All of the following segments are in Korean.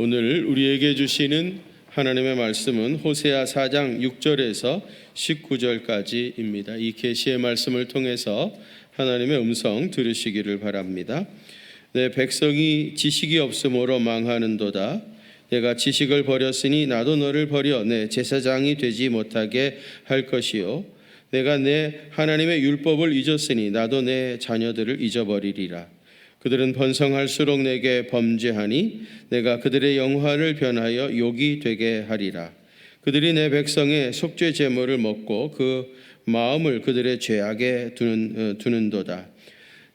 오늘 우리에게 주시는 하나님의 말씀은 호세아 4장 6절에서 19절까지입니다. 이 계시의 말씀을 통해서 하나님의 음성 들으시기를 바랍니다. 내 백성이 지식이 없으므로 망하는도다. 내가 지식을 버렸으니 나도 너를 버려 내 제사장이 되지 못하게 할 것이요 내가 내 하나님의 율법을 잊었으니 나도 내 자녀들을 잊어버리리라. 그들은 번성할수록 내게 범죄하니 내가 그들의 영화를 변하여 욕이 되게 하리라. 그들이 내 백성의 속죄 제물을 먹고 그 마음을 그들의 죄악에 두는도다.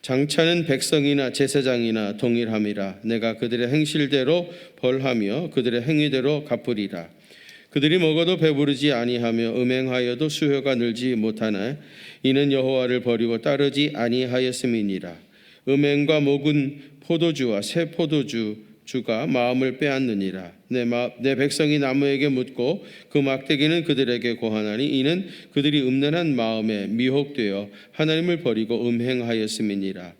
장차는 백성이나 제사장이나 동일함이라. 내가 그들의 행실대로 벌하며 그들의 행위대로 갚으리라. 그들이 먹어도 배부르지 아니하며 음행하여도 수효가 늘지 못하나 이는 여호와를 버리고 따르지 아니하였음이니라. 음행과 목은 포도주와 새 포도주가 마음을 빼앗느니라. 내 백성이 나무에게 묻고 그 막대기는 그들에게 고하나니 이는 그들이 음란한 마음에 미혹되어 하나님을 버리고 음행하였음이니라.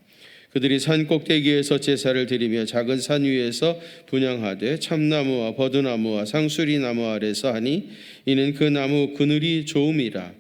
그들이 산 꼭대기에서 제사를 드리며 작은 산 위에서 분향하되 참나무와 버드나무와 상수리나무 아래서 하니 이는 그 나무 그늘이 좋음이라.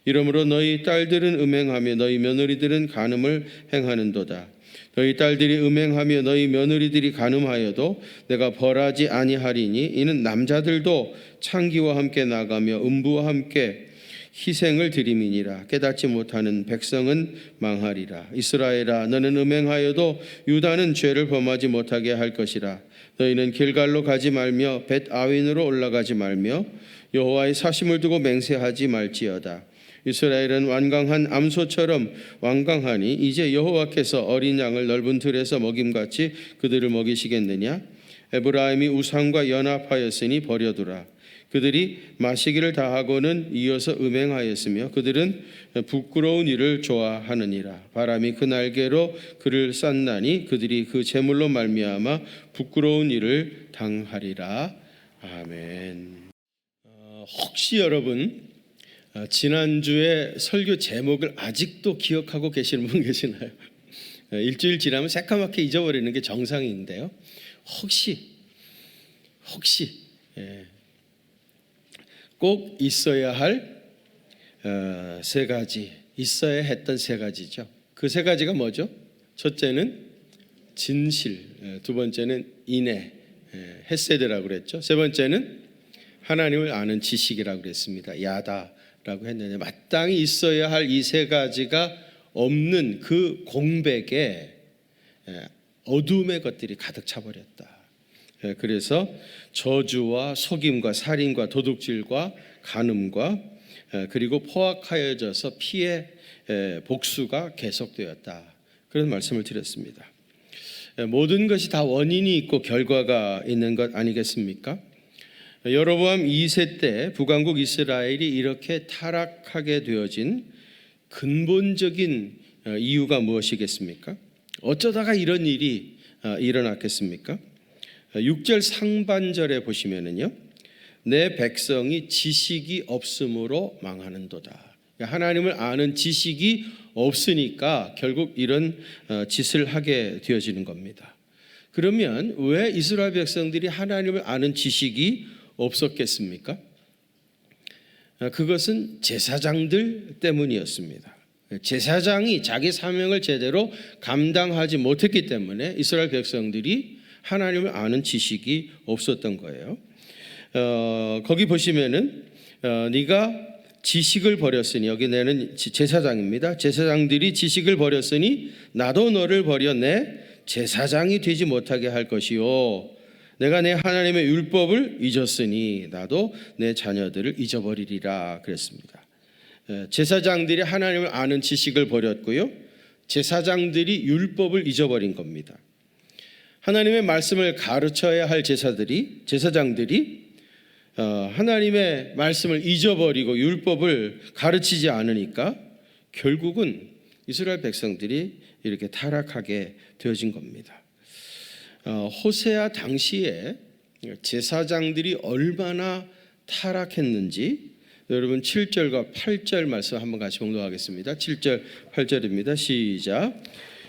이러므로 너희 딸들은 음행하며 너희 며느리들은 간음을 행하는도다. 너희 딸들이 음행하며 너희 며느리들이 간음하여도 내가 벌하지 아니하리니 이는 남자들도 창기와 함께 나가며 음부와 함께 희생을 드림이니라. 깨닫지 못하는 백성은 망하리라. 이스라엘아 너는 음행하여도 유다는 죄를 범하지 못하게 할 것이라. 너희는 길갈로 가지 말며 벳 아윈으로 올라가지 말며 여호와의 사심을 두고 맹세하지 말지어다. 이스라엘은 완강한 암소처럼 완강하니 이제 여호와께서 어린 양을 넓은 들에서 먹임같이 그들을 먹이시겠느냐? 에브라임이 우상과 연합하였으니 버려두라. 그들이 마시기를 다하고는 이어서 음행하였으며 그들은 부끄러운 일을 좋아하느니라. 바람이 그 날개로 그를 쌌나니 그들이 그 재물로 말미암아 부끄러운 일을 당하리라. 아멘. 혹시 여러분 지난주에 설교 제목을 아직도 기억하고 계시는 분 계시나요? 일주일 지나면 새까맣게 잊어버리는 게 정상인데요. 혹시 꼭 있어야 할 세 가지, 있어야 했던 세 가지죠. 그 세 가지가 뭐죠? 첫째는 진실, 두 번째는 인애, 헤세드라고 그랬죠. 세 번째는 하나님을 아는 지식이라고 그랬습니다. 야다라고 했는데 마땅히 있어야 할 이 세 가지가 없는 그 공백에 어둠의 것들이 가득 차버렸다. 그래서 저주와 속임과 살인과 도둑질과 간음과 그리고 포악하여져서 피해 복수가 계속되었다. 그런 말씀을 드렸습니다. 모든 것이 다 원인이 있고 결과가 있는 것 아니겠습니까? 여로보암 2세 때 북왕국 이스라엘이 이렇게 타락하게 되어진 근본적인 이유가 무엇이겠습니까? 어쩌다가 이런 일이 일어났겠습니까? 6절 상반절에 보시면은요, 내 백성이 지식이 없으므로 망하는도다. 하나님을 아는 지식이 없으니까 결국 이런 짓을 하게 되어지는 겁니다. 그러면 왜 이스라엘 백성들이 하나님을 아는 지식이 없었겠습니까? 그것은 제사장들 때문이었습니다. 제사장이 자기 사명을 제대로 감당하지 못했기 때문에 이스라엘 백성들이 하나님을 아는 지식이 없었던 거예요. 거기 보시면은 네가 지식을 버렸으니, 여기 내는 제사장입니다. 제사장들이 지식을 버렸으니 나도 너를 버려 내 제사장이 되지 못하게 할 것이요 내가 내 하나님의 율법을 잊었으니 나도 내 자녀들을 잊어버리리라 그랬습니다. 제사장들이 하나님을 아는 지식을 버렸고요, 제사장들이 율법을 잊어버린 겁니다. 하나님의 말씀을 가르쳐야 할 제사장들이 하나님의 말씀을 잊어버리고 율법을 가르치지 않으니까 결국은 이스라엘 백성들이 이렇게 타락하게 되어진 겁니다. 호세아 당시에 제사장들이 얼마나 타락했는지 여러분 7절과 8절 말씀 한번 같이 봉독하겠습니다. 7절 8절입니다. 시작.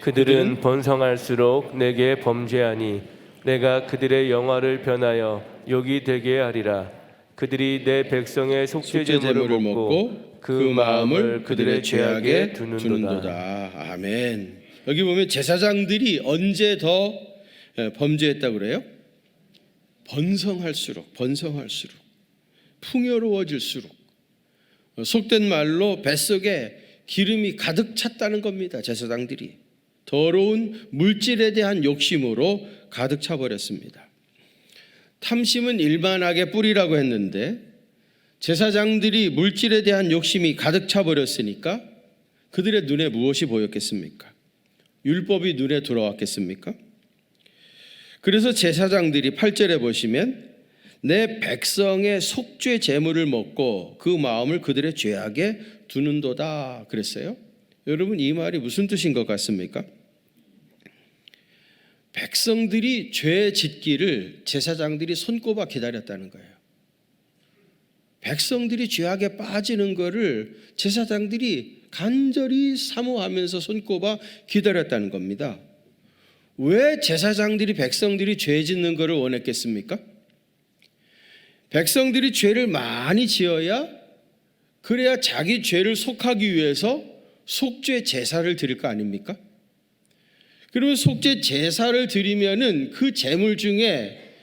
그들은 번성할수록 내게 범죄하니 내가 그들의 영화를 변하여 욕이 되게 하리라. 그들이 내 백성의 속죄 제물을 먹고 그 마음을 그들의 죄악에 두는도다. 아멘. 여기 보면 제사장들이 언제 더 범죄했다고 그래요? 번성할수록 풍요로워질수록, 속된 말로 뱃속에 기름이 가득 찼다는 겁니다. 제사장들이 더러운 물질에 대한 욕심으로 가득 차버렸습니다. 탐심은 일반하게 뿌리라고 했는데 제사장들이 물질에 대한 욕심이 가득 차버렸으니까 그들의 눈에 무엇이 보였겠습니까? 율법이 눈에 들어왔겠습니까? 그래서 제사장들이 8절에 보시면 내 백성의 속죄 제물을 먹고 그 마음을 그들의 죄악에 두는도다 그랬어요. 여러분, 이 말이 무슨 뜻인 것 같습니까? 백성들이 죄 짓기를 제사장들이 손꼽아 기다렸다는 거예요. 백성들이 죄악에 빠지는 것을 제사장들이 간절히 사모하면서 손꼽아 기다렸다는 겁니다. 왜 제사장들이 백성들이 죄 짓는 것을 원했겠습니까? 백성들이 죄를 많이 지어야, 그래야 자기 죄를 속하기 위해서 속죄 제사를 드릴 거 아닙니까? 그러면 속죄 제사를 드리면은 그 제물 중에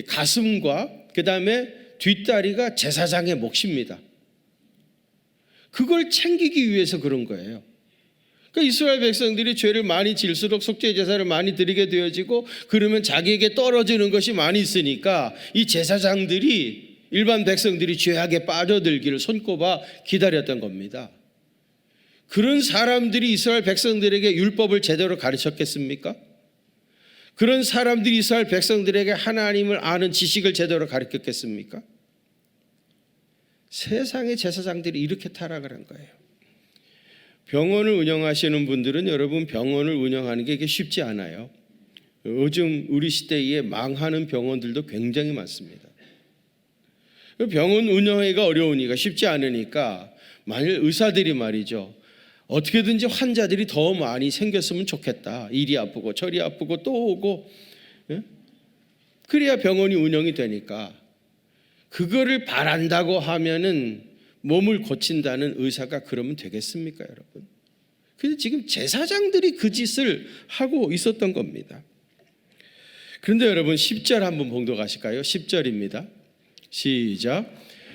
가슴과 그 다음에 뒷다리가 제사장의 몫입니다. 그걸 챙기기 위해서 그런 거예요. 그러니까 이스라엘 백성들이 죄를 많이 질수록 속죄 제사를 많이 드리게 되어지고, 그러면 자기에게 떨어지는 것이 많이 있으니까 이 제사장들이, 일반 백성들이 죄악에 빠져들기를 손꼽아 기다렸던 겁니다. 그런 사람들이 이스라엘 백성들에게 율법을 제대로 가르쳤겠습니까? 그런 사람들이 이스라엘 백성들에게 하나님을 아는 지식을 제대로 가르쳤겠습니까? 세상의 제사장들이 이렇게 타락을 한 거예요. 병원을 운영하시는 분들은, 여러분, 병원을 운영하는 게 이게 쉽지 않아요. 요즘 우리 시대에 망하는 병원들도 굉장히 많습니다. 병원 운영하기가 어려우니까, 쉽지 않으니까, 만일 의사들이 말이죠, 어떻게든지 환자들이 더 많이 생겼으면 좋겠다. 이리 아프고 저리 아프고 또 오고, 그래야 병원이 운영이 되니까, 그거를 바란다고 하면은 몸을 고친다는 의사가 그러면 되겠습니까, 여러분? 근데 지금 제사장들이 그 짓을 하고 있었던 겁니다. 그런데 여러분, 10절 한번 봉독하실까요? 10절입니다. 시작.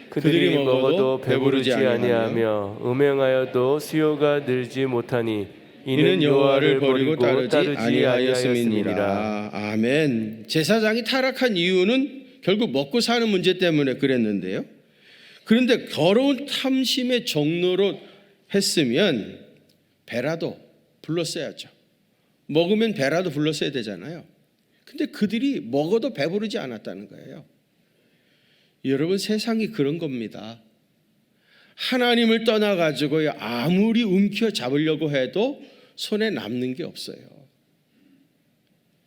그들이 먹어도 배부르지 아니하며 음행하여도 수요가 늘지 못하니 이는 여호와를 버리고 따르지 아니하였음이니라. 아멘. 제사장이 타락한 이유는 결국 먹고 사는 문제 때문에 그랬는데요. 그런데 더러운 탐심의 종로로 했으면 배라도 불렀어야죠. 먹으면 배라도 불렀어야 되잖아요. 근데 그들이 먹어도 배부르지 않았다는 거예요. 여러분, 세상이 그런 겁니다. 하나님을 떠나가지고 아무리 움켜 잡으려고 해도 손에 남는 게 없어요.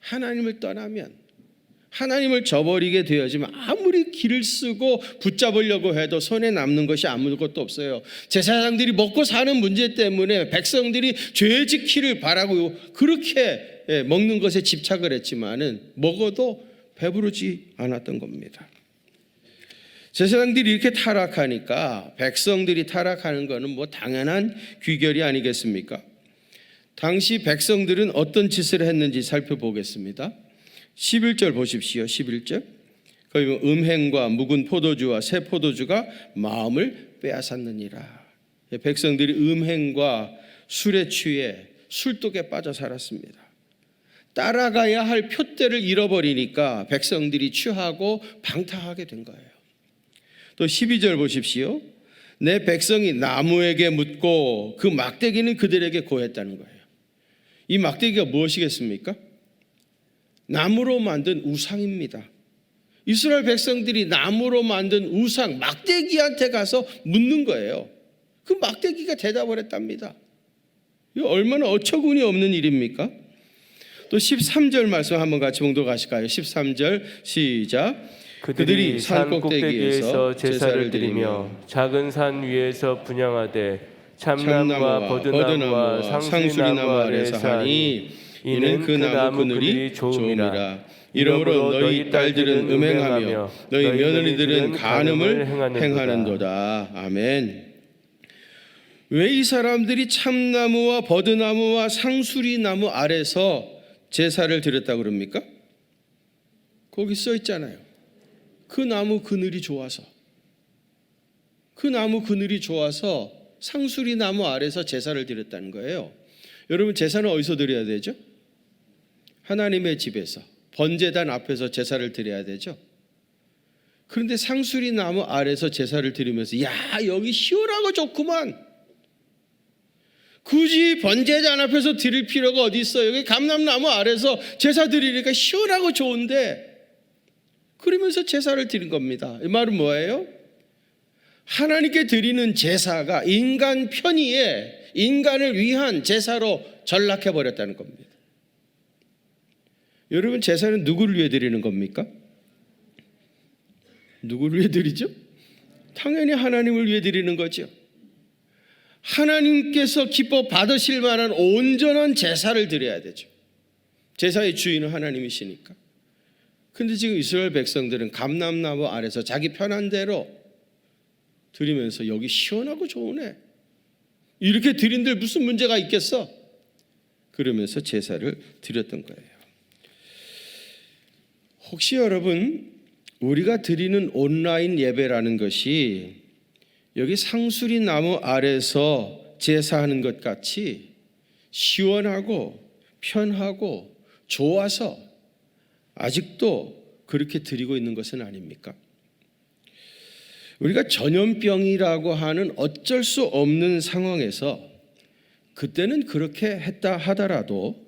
하나님을 떠나면, 하나님을 저버리게 되어지면 아무리 길을 쓰고 붙잡으려고 해도 손에 남는 것이 아무것도 없어요. 제사장들이 먹고 사는 문제 때문에 백성들이 죄 지키를 바라고 그렇게 먹는 것에 집착을 했지만은 먹어도 배부르지 않았던 겁니다. 제사장들이 이렇게 타락하니까 백성들이 타락하는 것은 뭐 당연한 귀결이 아니겠습니까? 당시 백성들은 어떤 짓을 했는지 살펴보겠습니다. 11절 보십시오. 11절. 거기 보면 음행과 묵은 포도주와 새 포도주가 마음을 빼앗았느니라. 백성들이 음행과 술에 취해 술독에 빠져 살았습니다. 따라가야 할 푯대를 잃어버리니까 백성들이 취하고 방탕하게 된 거예요. 또 12절 보십시오. 내 백성이 나무에게 묻고 그 막대기는 그들에게 고했다는 거예요. 이 막대기가 무엇이겠습니까? 나무로 만든 우상입니다. 이스라엘 백성들이 나무로 만든 우상 막대기한테 가서 묻는 거예요. 그 막대기가 대답을 했답니다. 이거 얼마나 어처구니 없는 일입니까? 또 13절 말씀 한번 같이 봉독하실까요? 13절 시작. 그들이 산 꼭대기에서 제사를 드리며 작은 산 위에서 분향하되 참나무와 버드나무와 상수리나무 아래서 하니 이는 그 나무 그늘이 좋음이라. 이러므로 너희 딸들은 음행하며 너희 며느리들은 간음을 행하는도다. 아멘. 왜 이 사람들이 참나무와 버드나무와 상수리나무 아래서 제사를 드렸다고 그럽니까? 거기 써 있잖아요. 그 나무 그늘이 좋아서. 그 나무 그늘이 좋아서 상수리나무 아래서 제사를 드렸다는 거예요. 여러분, 제사는 어디서 드려야 되죠? 하나님의 집에서, 번제단 앞에서 제사를 드려야 되죠. 그런데 상수리나무 아래서 제사를 드리면서 야, 여기 시원하고 좋구만. 굳이 번제단 앞에서 드릴 필요가 어디 있어요? 여기 감람나무 아래서 제사 드리니까 시원하고 좋은데, 그러면서 제사를 드린 겁니다. 이 말은 뭐예요? 하나님께 드리는 제사가 인간 편의에 인간을 위한 제사로 전락해버렸다는 겁니다. 여러분, 제사는 누구를 위해 드리는 겁니까? 누구를 위해 드리죠? 당연히 하나님을 위해 드리는 거죠. 하나님께서 기뻐 받으실 만한 온전한 제사를 드려야 되죠. 제사의 주인은 하나님이시니까. 근데 지금 이스라엘 백성들은 감람나무 아래서 자기 편한 대로 드리면서 여기 시원하고 좋으네, 이렇게 드린들 무슨 문제가 있겠어? 그러면서 제사를 드렸던 거예요. 혹시 여러분, 우리가 드리는 온라인 예배라는 것이 여기 상수리 나무 아래서 제사하는 것 같이 시원하고 편하고 좋아서 아직도 그렇게 드리고 있는 것은 아닙니까? 우리가 전염병이라고 하는 어쩔 수 없는 상황에서 그때는 그렇게 했다 하더라도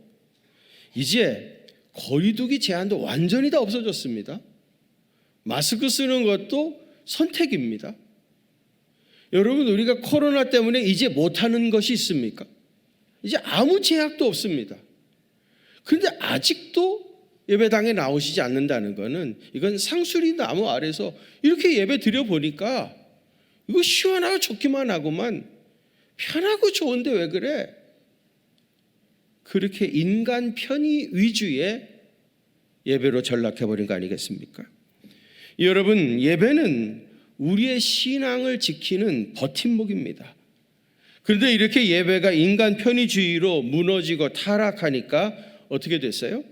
이제 거리두기 제한도 완전히 다 없어졌습니다. 마스크 쓰는 것도 선택입니다. 여러분, 우리가 코로나 때문에 이제 못하는 것이 있습니까? 이제 아무 제약도 없습니다. 그런데 아직도 예배당에 나오시지 않는다는 것은 이건 상수리 나무 아래서 이렇게 예배 드려보니까 이거 시원하고 좋기만 하고만 편하고 좋은데 왜 그래? 그렇게 인간 편의 위주의 예배로 전락해버린 거 아니겠습니까? 여러분, 예배는 우리의 신앙을 지키는 버팀목입니다. 그런데 이렇게 예배가 인간 편의주의로 무너지고 타락하니까 어떻게 됐어요?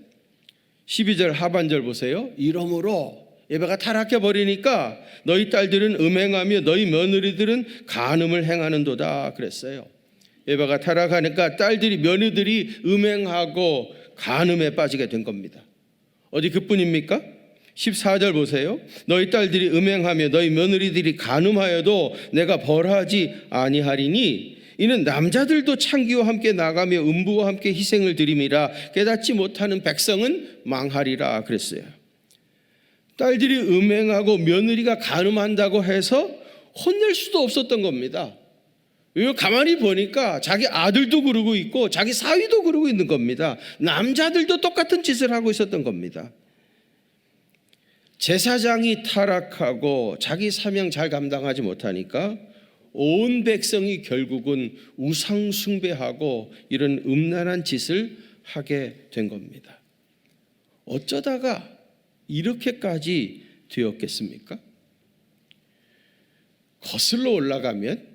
12절 하반절 보세요. 이러므로 예배가 타락해버리니까 너희 딸들은 음행하며 너희 며느리들은 간음을 행하는도다 그랬어요. 예배가 타락하니까 딸들이, 며느리들이 음행하고 간음에 빠지게 된 겁니다. 어디 그뿐입니까? 14절 보세요. 너희 딸들이 음행하며 너희 며느리들이 간음하여도 내가 벌하지 아니하리니 이는 남자들도 창기와 함께 나가며 음부와 함께 희생을 드림이라 깨닫지 못하는 백성은 망하리라 그랬어요. 딸들이 음행하고 며느리가 간음한다고 해서 혼낼 수도 없었던 겁니다. 이거 가만히 보니까 자기 아들도 그러고 있고 자기 사위도 그러고 있는 겁니다. 남자들도 똑같은 짓을 하고 있었던 겁니다. 제사장이 타락하고 자기 사명 잘 감당하지 못하니까 온 백성이 결국은 우상 숭배하고 이런 음란한 짓을 하게 된 겁니다. 어쩌다가 이렇게까지 되었겠습니까? 거슬러 올라가면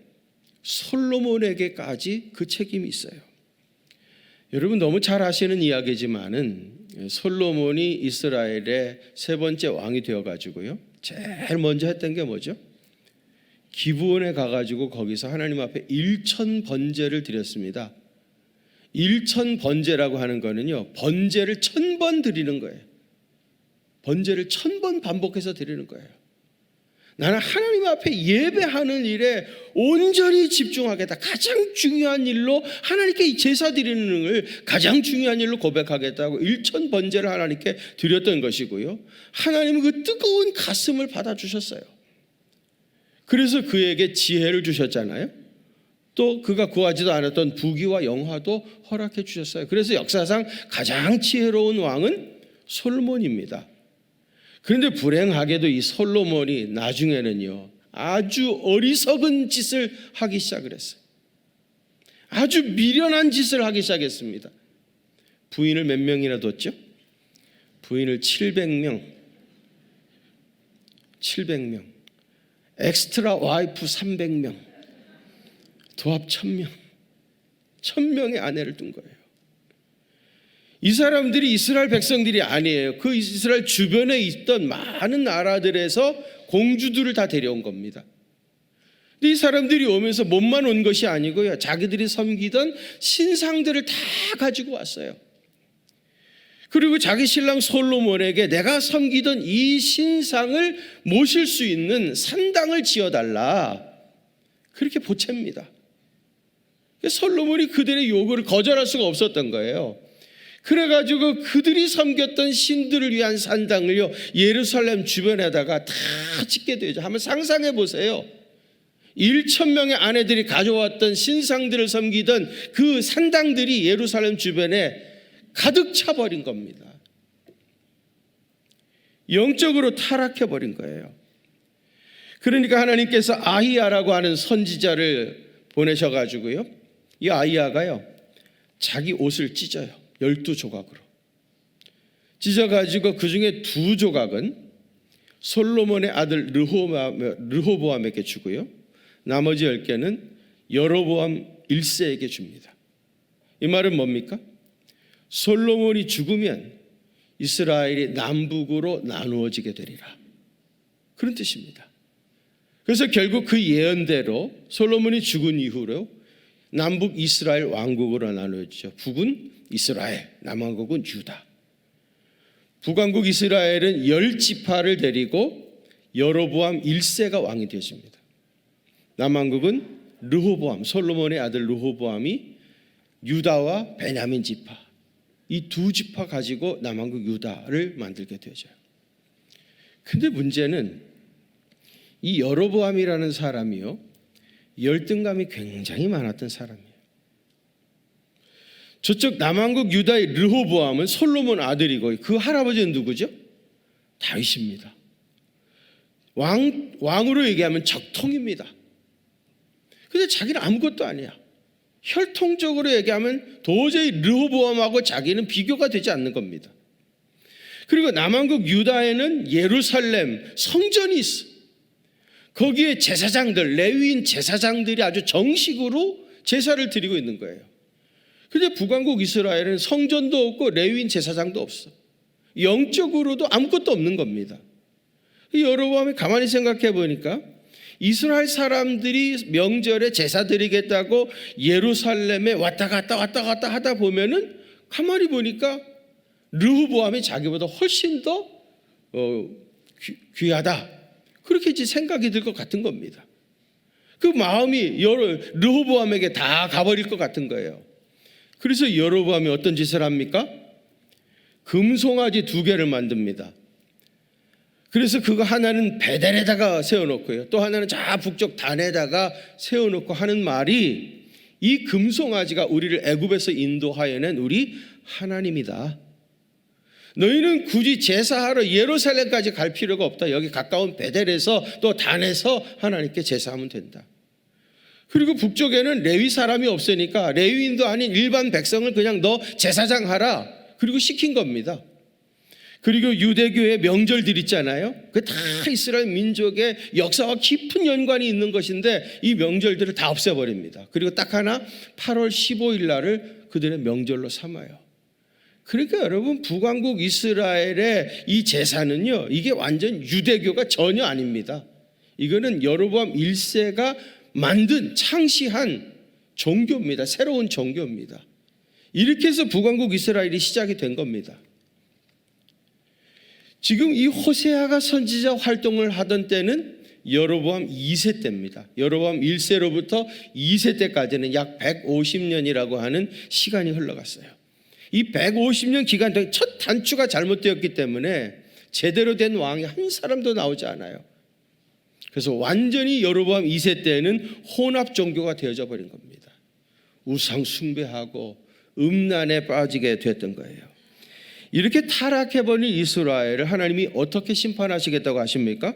솔로몬에게까지 그 책임이 있어요. 여러분, 너무 잘 아시는 이야기지만은 솔로몬이 이스라엘의 세 번째 왕이 되어가지고요, 제일 먼저 했던 게 뭐죠? 기브온에 가가지고 거기서 하나님 앞에 1천 번제를 드렸습니다. 1천 번제라고 하는 거는요, 번제를 1000번 드리는 거예요. 번제를 1000번 반복해서 드리는 거예요. 나는 하나님 앞에 예배하는 일에 온전히 집중하겠다. 가장 중요한 일로 하나님께 제사 드리는 걸 가장 중요한 일로 고백하겠다고 1천 번제를 하나님께 드렸던 것이고요, 하나님은 그 뜨거운 가슴을 받아주셨어요. 그래서 그에게 지혜를 주셨잖아요. 또 그가 구하지도 않았던 부귀와 영화도 허락해 주셨어요. 그래서 역사상 가장 지혜로운 왕은 솔로몬입니다. 그런데 불행하게도 이 솔로몬이 나중에는요, 아주 어리석은 짓을 하기 시작을 했어요. 아주 미련한 짓을 하기 시작했습니다. 부인을 몇 명이나 뒀죠? 부인을 700명, 엑스트라 와이프 300명, 도합 1000명, 1000명의 아내를 둔 거예요. 이 사람들이 이스라엘 백성들이 아니에요. 그 이스라엘 주변에 있던 많은 나라들에서 공주들을 다 데려온 겁니다. 근데 이 사람들이 오면서 몸만 온 것이 아니고요, 자기들이 섬기던 신상들을 다 가지고 왔어요. 그리고 자기 신랑 솔로몬에게 내가 섬기던 이 신상을 모실 수 있는 산당을 지어달라, 그렇게 보챕니다. 솔로몬이 그들의 요구를 거절할 수가 없었던 거예요. 그래가지고 그들이 섬겼던 신들을 위한 산당을요, 예루살렘 주변에다가 다 짓게 되죠. 한번 상상해 보세요. 1,000명의 아내들이 가져왔던 신상들을 섬기던 그 산당들이 예루살렘 주변에 가득 차버린 겁니다. 영적으로 타락해버린 거예요. 그러니까 하나님께서 아히야라고 하는 선지자를 보내셔가지고요, 이 아히야가요, 자기 옷을 찢어요. 12조각으로 찢어가지고 그 중에 2조각은 솔로몬의 아들 르호보암에게 주고요, 나머지 10개는 여로보암 1세에게 줍니다. 이 말은 뭡니까? 솔로몬이 죽으면 이스라엘이 남북으로 나누어지게 되리라, 그런 뜻입니다. 그래서 결국 그 예언대로 솔로몬이 죽은 이후로 남북 이스라엘 왕국으로 나누어지죠. 북은 이스라엘, 남왕국은 유다. 북왕국 이스라엘은 10지파를 데리고 여로보암 1세가 왕이 되었습니다. 남왕국은 르호보암, 솔로몬의 아들 르호보암이 유다와 베냐민 지파, 이 2지파 가지고 남왕국 유다를 만들게 되죠. 근데 문제는 이 여로보암이라는 사람이요, 열등감이 굉장히 많았던 사람이에요. 저쪽 남왕국 유다의 르호보암은 솔로몬 아들이고 그 할아버지는 누구죠? 다윗입니다. 왕으로 얘기하면 적통입니다. 근데 자기는 아무것도 아니야. 혈통적으로 얘기하면 도저히 르호보암하고 자기는 비교가 되지 않는 겁니다. 그리고 남왕국 유다에는 예루살렘 성전이 있어. 거기에 제사장들, 레위인 제사장들이 아주 정식으로 제사를 드리고 있는 거예요. 근데 북왕국 이스라엘은 성전도 없고 레위인 제사장도 없어. 영적으로도 아무것도 없는 겁니다. 여로보암이 가만히 생각해 보니까 이스라엘 사람들이 명절에 제사 드리겠다고 예루살렘에 왔다 갔다 하다 보면은 가만히 보니까 르호보암이 자기보다 훨씬 더 귀하다, 그렇게 이제 생각이 들 것 같은 겁니다. 그 마음이 르호보암에게 다 가버릴 것 같은 거예요. 그래서 여로보암이 어떤 짓을 합니까? 금송아지 2개를 만듭니다. 그래서 그거 하나는 베델에다가 세워놓고요, 또 하나는 저 북쪽 단에다가 세워놓고 하는 말이, 이 금송아지가 우리를 애굽에서 인도하여낸 우리 하나님이다. 너희는 굳이 제사하러 예루살렘까지 갈 필요가 없다. 여기 가까운 베델에서 또 단에서 하나님께 제사하면 된다. 그리고 북쪽에는 레위 사람이 없으니까 레위인도 아닌 일반 백성을 그냥 너 제사장 하라, 그리고 시킨 겁니다. 그리고 유대교의 명절들 있잖아요. 그 다 이스라엘 민족의 역사와 깊은 연관이 있는 것인데 이 명절들을 다 없애버립니다. 그리고 딱 하나 8월 15일 날을 그들의 명절로 삼아요. 그러니까 여러분, 북왕국 이스라엘의 이 제사는요, 이게 완전 유대교가 전혀 아닙니다. 이거는 여로보암 1세가 만든 창시한 종교입니다. 새로운 종교입니다. 이렇게 해서 북왕국 이스라엘이 시작이 된 겁니다. 지금 이 호세아가 선지자 활동을 하던 때는 여로보암 2세 때입니다. 여로보암 1세로부터 2세 때까지는 약 150년이라고 하는 시간이 흘러갔어요. 이 150년 기간 동안 첫 단추가 잘못되었기 때문에 제대로 된 왕이 한 사람도 나오지 않아요. 그래서 완전히 여로보암 2세 때는 혼합 종교가 되어져 버린 겁니다. 우상 숭배하고 음란에 빠지게 됐던 거예요. 이렇게 타락해버린 이스라엘을 하나님이 어떻게 심판하시겠다고 하십니까?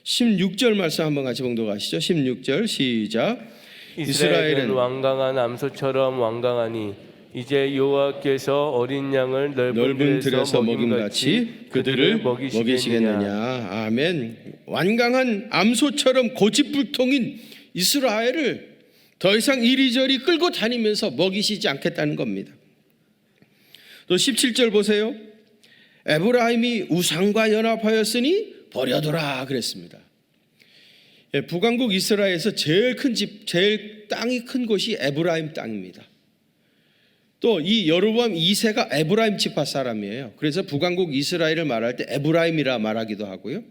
16절 말씀 한번 같이 봉독하시죠. 16절 시작. 이스라엘은 완강한 암소처럼 완강하니 이제 여호와께서 어린 양을 넓은 들에서 먹임같이 그들을 먹이시겠느냐. 아멘. 완강한 암소처럼 고집불통인 이스라엘을 더 이상 이리저리 끌고 다니면서 먹이시지 않겠다는 겁니다. 또 17절 보세요. 에브라임이 우상과 연합하였으니 버려두라 그랬습니다. 북왕국 이스라엘에서 제일 땅이 큰 곳이 에브라임 땅입니다. 또 이 여로보암 2세가 에브라임 지파 사람이에요. 그래서 북왕국 이스라엘을 말할 때 에브라임이라 말하기도 하고요.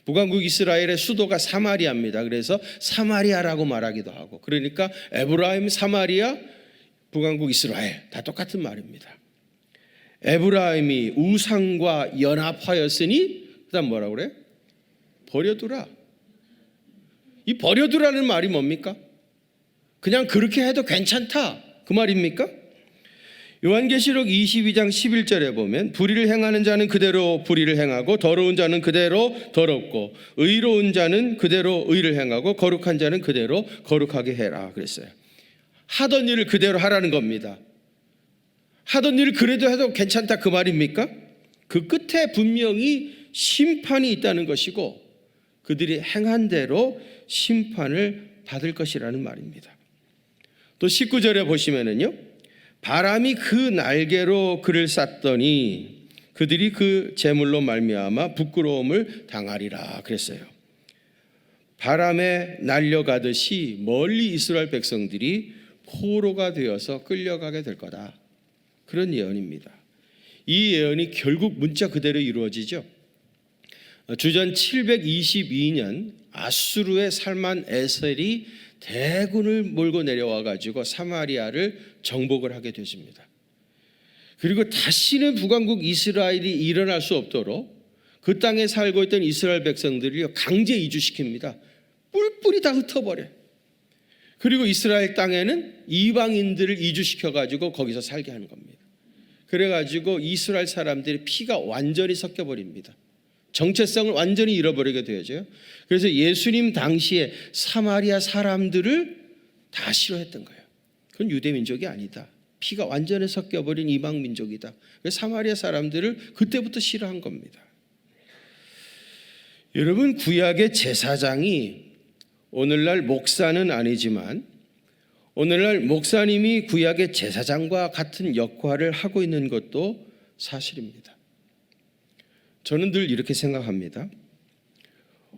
북왕국 이스라엘의 수도가 사마리아입니다. 그래서 사마리아라고 말하기도 하고, 그러니까 에브라임, 사마리아, 북왕국 이스라엘 다 똑같은 말입니다. 에브라임이 우상과 연합하였으니 그다음 뭐라고 그래요? 버려두라. 이 버려두라는 말이 뭡니까? 그냥 그렇게 해도 괜찮다 그 말입니까? 요한계시록 22장 11절에 보면 불의를 행하는 자는 그대로 불의를 행하고 더러운 자는 그대로 더럽고 의로운 자는 그대로 의를 행하고 거룩한 자는 그대로 거룩하게 해라 그랬어요. 하던 일을 그대로 하라는 겁니다. 하던 일을 그래도 해도 괜찮다 그 말입니까? 그 끝에 분명히 심판이 있다는 것이고 그들이 행한 대로 심판을 받을 것이라는 말입니다. 또 19절에 보시면은요, 바람이 그 날개로 그를 쌌더니 그들이 그 재물로 말미암아 부끄러움을 당하리라 그랬어요. 바람에 날려가듯이 멀리 이스라엘 백성들이 포로가 되어서 끌려가게 될 거다. 그런 예언입니다. 이 예언이 결국 문자 그대로 이루어지죠. 주전 722년 아수르의 살만 에셀이 대군을 몰고 내려와 가지고 사마리아를 정복을 하게 되십니다. 그리고 다시는 북왕국 이스라엘이 일어날 수 없도록 그 땅에 살고 있던 이스라엘 백성들을 강제 이주시킵니다. 뿔뿔이 다 흩어버려. 그리고 이스라엘 땅에는 이방인들을 이주시켜 가지고 거기서 살게 하는 겁니다. 그래 가지고 이스라엘 사람들의 피가 완전히 섞여 버립니다. 정체성을 완전히 잃어버리게 되어져요. 그래서 예수님 당시에 사마리아 사람들을 다 싫어했던 거예요. 그건 유대 민족이 아니다. 피가 완전히 섞여버린 이방 민족이다. 그래서 사마리아 사람들을 그때부터 싫어한 겁니다. 여러분, 구약의 제사장이 오늘날 목사는 아니지만 오늘날 목사님이 구약의 제사장과 같은 역할을 하고 있는 것도 사실입니다. 저는 늘 이렇게 생각합니다.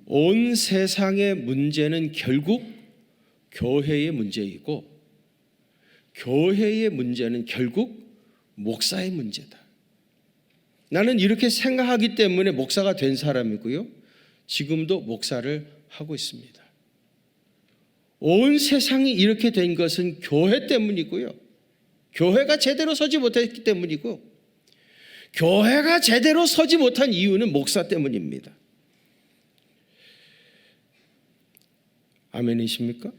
온 세상의 문제는 결국 교회의 문제이고 교회의 문제는 결국 목사의 문제다. 나는 이렇게 생각하기 때문에 목사가 된 사람이고요. 지금도 목사를 하고 있습니다. 온 세상이 이렇게 된 것은 교회 때문이고요. 교회가 제대로 서지 못했기 때문이고 교회가 제대로 서지 못한 이유는 목사 때문입니다. 아멘이십니까?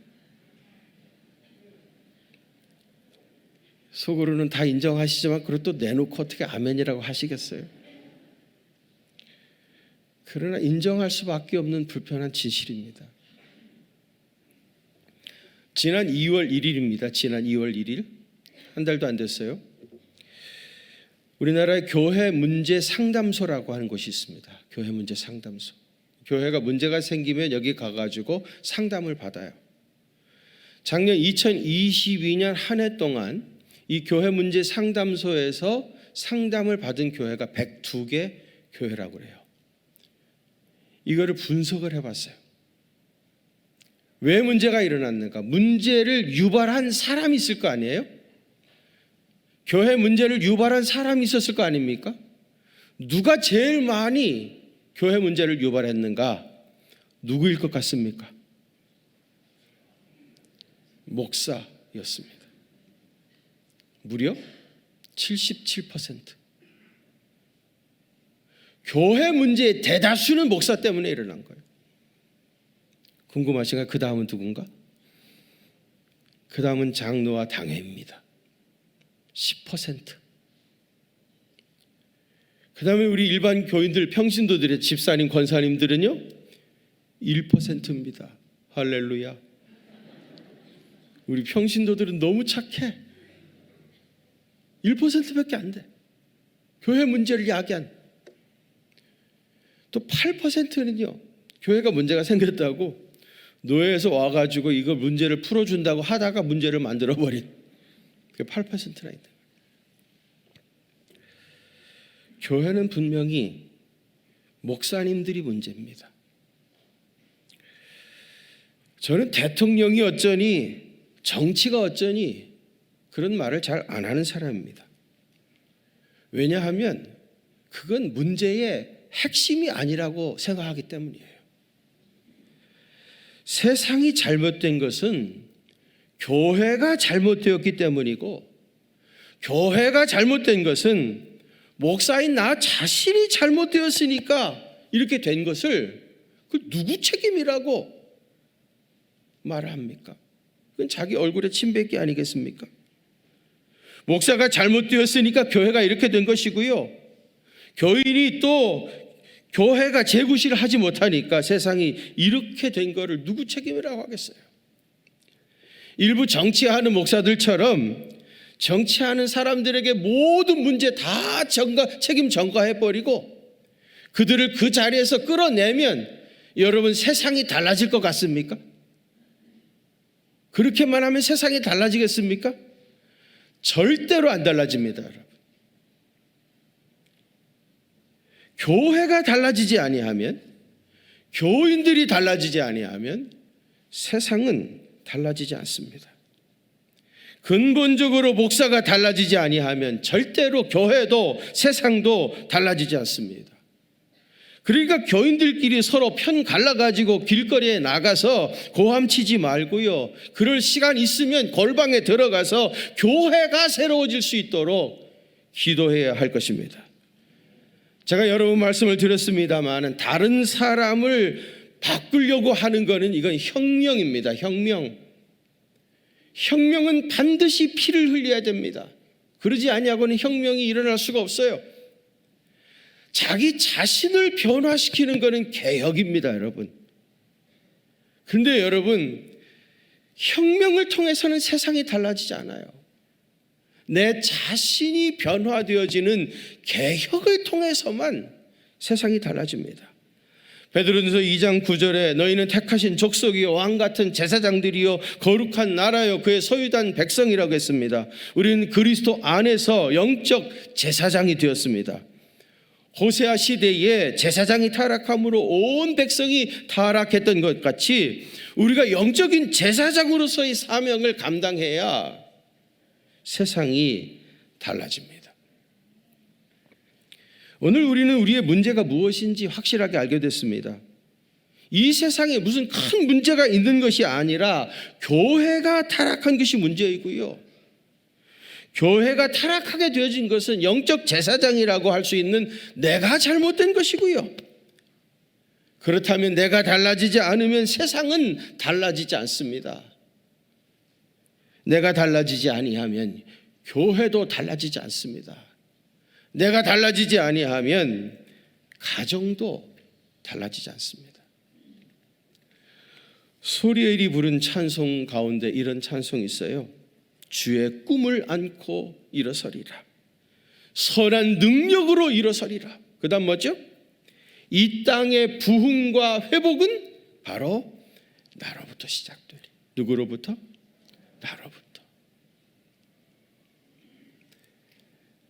속으로는 다 인정하시지만 그것도 내놓고 어떻게 아멘이라고 하시겠어요? 그러나 인정할 수밖에 없는 불편한 진실입니다. 지난 2월 1일입니다. 지난 2월 1일 한 달도 안 됐어요. 우리나라의 교회 문제 상담소라고 하는 곳이 있습니다. 교회 문제 상담소. 교회가 문제가 생기면 여기 가가지고 상담을 받아요. 작년 2022년 한 해 동안 이 교회 문제 상담소에서 상담을 받은 교회가 102개 교회라고 그래요. 이거를 분석을 해봤어요. 왜 문제가 일어났는가? 문제를 유발한 사람이 있을 거 아니에요? 교회 문제를 유발한 사람이 있었을 거 아닙니까? 누가 제일 많이 교회 문제를 유발했는가? 누구일 것 같습니까? 목사였습니다. 무려 77%. 교회 문제의 대다수는 목사 때문에 일어난 거예요. 궁금하신가요? 그 다음은 누군가? 그 다음은 장로와 당회입니다. 10%. 그 다음에 우리 일반 교인들, 평신도들의 집사님, 권사님들은요 1%입니다. 할렐루야. 우리 평신도들은 너무 착해. 1%밖에 안 돼. 교회 문제를 야기한. 또 8%는요. 교회가 문제가 생겼다고 노예에서 와가지고 이거 문제를 풀어준다고 하다가 문제를 만들어버린. 그게 8%나 있다. 교회는 분명히 목사님들이 문제입니다. 저는 대통령이 어쩌니 정치가 어쩌니 그런 말을 잘 안 하는 사람입니다. 왜냐하면 그건 문제의 핵심이 아니라고 생각하기 때문이에요. 세상이 잘못된 것은 교회가 잘못되었기 때문이고, 교회가 잘못된 것은 목사인 나 자신이 잘못되었으니까 이렇게 된 것을 그 누구 책임이라고 말을 합니까? 그건 자기 얼굴에 침 뱉기 아니겠습니까? 목사가 잘못되었으니까 교회가 이렇게 된 것이고요. 교인이 또 교회가 재구실을 하지 못하니까 세상이 이렇게 된 거를 누구 책임이라고 하겠어요? 일부 정치하는 목사들처럼 정치하는 사람들에게 모든 문제 다 책임 전가해버리고 그들을 그 자리에서 끌어내면 여러분 세상이 달라질 것 같습니까? 그렇게만 하면 세상이 달라지겠습니까? 절대로 안 달라집니다, 여러분. 교회가 달라지지 아니하면, 교인들이 달라지지 아니하면 세상은 달라지지 않습니다. 근본적으로 목사가 달라지지 아니하면 절대로 교회도 세상도 달라지지 않습니다. 그러니까 교인들끼리 서로 편 갈라가지고 길거리에 나가서 고함치지 말고요. 그럴 시간 있으면 골방에 들어가서 교회가 새로워질 수 있도록 기도해야 할 것입니다. 제가 여러 번 말씀을 드렸습니다만 다른 사람을 바꾸려고 하는 것은 이건 혁명입니다. 혁명은 반드시 피를 흘려야 됩니다. 그러지 아니하고는 혁명이 일어날 수가 없어요. 자기 자신을 변화시키는 것은 개혁입니다, 여러분. 그런데 여러분, 혁명을 통해서는 세상이 달라지지 않아요. 내 자신이 변화되어지는 개혁을 통해서만 세상이 달라집니다. 베드로전서 2장 9절에 너희는 택하신 족속이요 왕같은 제사장들이요 거룩한 나라요 그의 소유된 백성이라고 했습니다. 우리는 그리스도 안에서 영적 제사장이 되었습니다. 호세아 시대에 제사장이 타락함으로 온 백성이 타락했던 것 같이 우리가 영적인 제사장으로서의 사명을 감당해야 세상이 달라집니다. 오늘 우리는 우리의 문제가 무엇인지 확실하게 알게 됐습니다. 이 세상에 무슨 큰 문제가 있는 것이 아니라 교회가 타락한 것이 문제이고요. 교회가 타락하게 되어진 것은 영적 제사장이라고 할 수 있는 내가 잘못된 것이고요. 그렇다면 내가 달라지지 않으면 세상은 달라지지 않습니다. 내가 달라지지 아니하면 교회도 달라지지 않습니다. 내가 달라지지 아니하면 가정도 달라지지 않습니다. 소리엘이 부른 찬송 가운데 이런 찬송이 있어요. 주의 꿈을 안고 일어서리라. 선한 능력으로 일어서리라. 그 다음 뭐죠? 이 땅의 부흥과 회복은 바로 나로부터 시작되리. 누구로부터? 나로부터.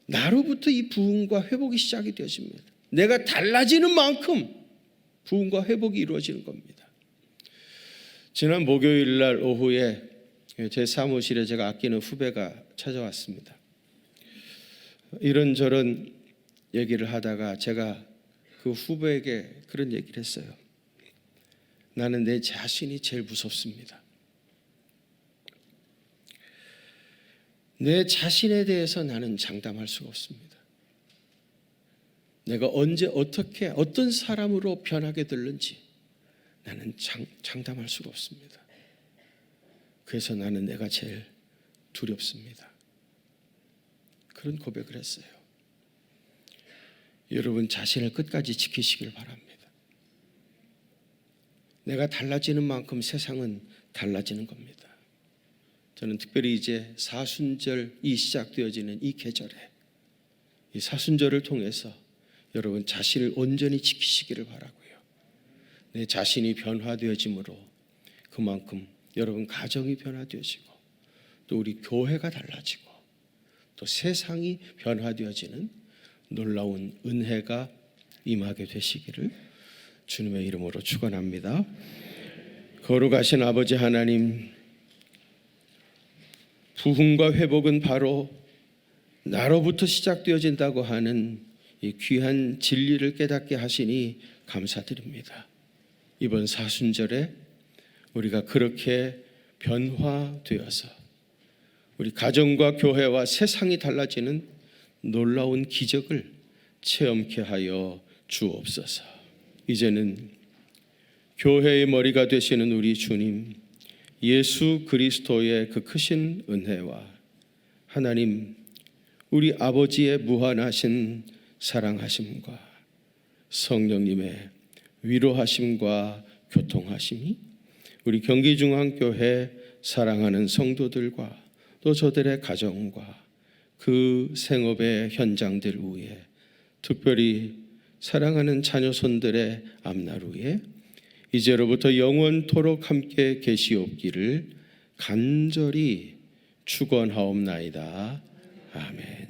나로부터 이 부흥과 회복이 시작이 되어집니다. 내가 달라지는 만큼 부흥과 회복이 이루어지는 겁니다. 지난 목요일 날 오후에 제 사무실에 제가 아끼는 후배가 찾아왔습니다. 이런저런 얘기를 하다가 제가 그 후배에게 그런 얘기를 했어요. 나는 내 자신이 제일 무섭습니다. 내 자신에 대해서 나는 장담할 수가 없습니다. 내가 언제 어떻게 어떤 사람으로 변하게 될는지 나는 장담할 수가 없습니다. 그래서 나는 내가 제일 두렵습니다. 그런 고백을 했어요. 여러분 자신을 끝까지 지키시길 바랍니다. 내가 달라지는 만큼 세상은 달라지는 겁니다. 저는 특별히 이제 사순절이 시작되어지는 이 계절에 이 사순절을 통해서 여러분 자신을 온전히 지키시기를 바라고요. 내 자신이 변화되어짐으로 그만큼 여러분 가정이 변화되어지고 또 우리 교회가 달라지고 또 세상이 변화되어지는 놀라운 은혜가 임하게 되시기를 주님의 이름으로 축원합니다. 거룩하신 아버지 하나님, 부흥과 회복은 바로 나로부터 시작되어진다고 하는 이 귀한 진리를 깨닫게 하시니 감사드립니다. 이번 사순절에 우리가 그렇게 변화되어서 우리 가정과 교회와 세상이 달라지는 놀라운 기적을 체험케 하여 주옵소서. 이제는 교회의 머리가 되시는 우리 주님 예수 그리스도의 그 크신 은혜와 하나님 우리 아버지의 무한하신 사랑하심과 성령님의 위로하심과 교통하심이 우리 경기중앙교회 사랑하는 성도들과 또 저들의 가정과 그 생업의 현장들 위에 특별히 사랑하는 자녀손들의 앞날 위에 이제로부터 영원토록 함께 계시옵기를 간절히 축원하옵나이다. 아멘.